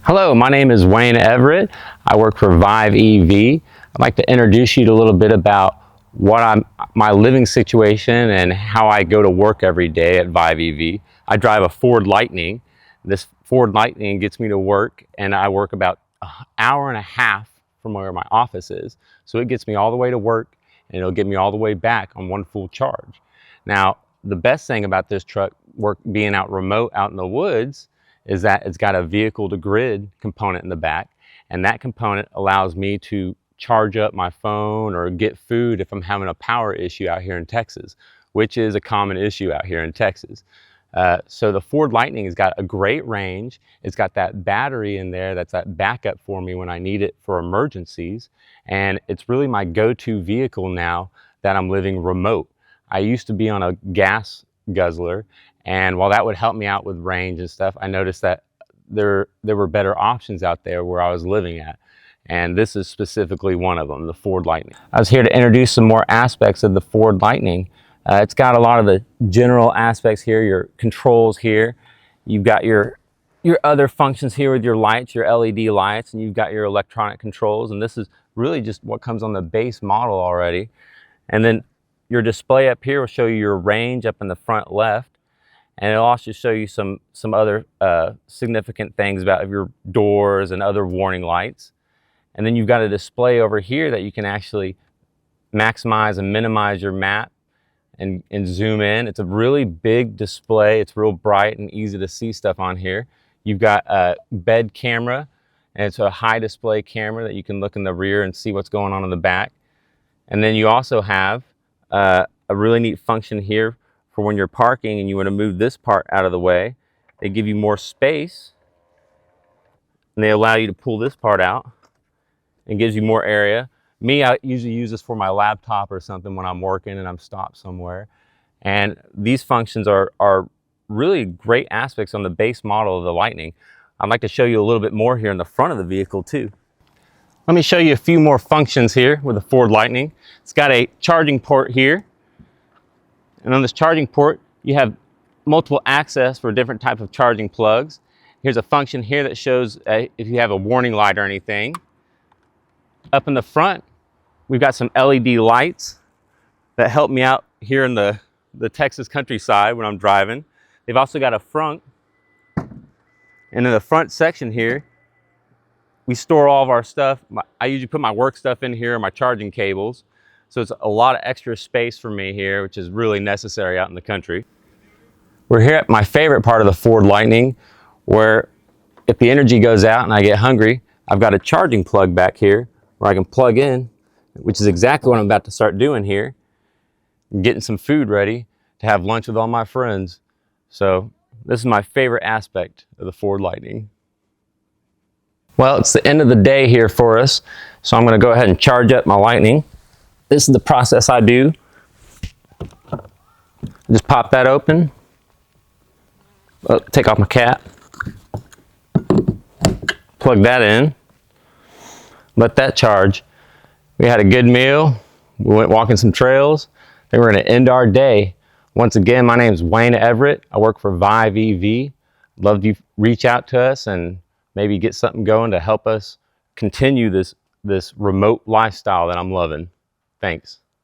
Hello, my name is Wayne Everett. I work for viveEV. I'd like to introduce you to a little bit about my living situation and how I go to work every day at viveEV. I drive a Ford Lightning. This Ford Lightning gets me to work, and I work about an hour and a half from where my office is. So it gets me all the way to work, and it'll get me all the way back on one full charge. Now, the best thing about this truck being out remote out in the woods is that it's got a vehicle to grid component in the back, and that component allows me to charge up my phone or get food if I'm having a power issue out here in Texas, which is a common issue out here in Texas. So the Ford Lightning has got a great range. It's got that battery in there that's that backup for me when I need it for emergencies, and it's really my go-to vehicle now that I'm living remote. I used to be on a gas guzzler, and while that would help me out with range and stuff, I noticed that there were better options out there where I was living at. And this is specifically one of them, the Ford Lightning. I was here to introduce some more aspects of the Ford Lightning. It's got a lot of the general aspects here, your controls here. You've got your other functions here with your lights, your LED lights, and you've got your electronic controls. And this is really just what comes on the base model already. And then your display up here will show you your range up in the front left. And it'll also show you some other significant things about your doors and other warning lights. And then you've got a display over here that you can actually maximize and minimize your map and zoom in. It's a really big display. It's real bright and easy to see stuff on here. You've got a bed camera, and it's a high display camera that you can look in the rear and see what's going on in the back. And then you also have a really neat function here for when you're parking and you want to move this part out of the way. They give you more space, and they allow you to pull this part out and gives you more area. I usually use this for my laptop or something when I'm working and I'm stopped somewhere. And these functions are really great aspects on the base model of the Lightning. I'd like to show you a little bit more here in the front of the vehicle too. Let me show you a few more functions here with the Ford Lightning. It's got a charging port here. And on this charging port, you have multiple access for different types of charging plugs. Here's a function here that shows if you have a warning light or anything. Up in the front, we've got some LED lights that help me out here in the Texas countryside when I'm driving. They've also got a front. And in the front section here, we store all of our stuff. I usually put my work stuff in here, my charging cables. So it's a lot of extra space for me here, which is really necessary out in the country. We're here at my favorite part of the Ford Lightning, where if the energy goes out and I get hungry, I've got a charging plug back here where I can plug in, which is exactly what I'm about to start doing here. I'm getting some food ready to have lunch with all my friends. So this is my favorite aspect of the Ford Lightning. Well, it's the end of the day here for us, so I'm going to go ahead and charge up my Lightning. This is the process I do. Just pop that open. Take off my cap. Plug that in. Let that charge. We had a good meal. We went walking some trails. Then we're going to end our day. Once again, my name is Wayne Everett. I work for viveEV. Love you reach out to us and maybe get something going to help us continue this remote lifestyle that I'm loving. Thanks.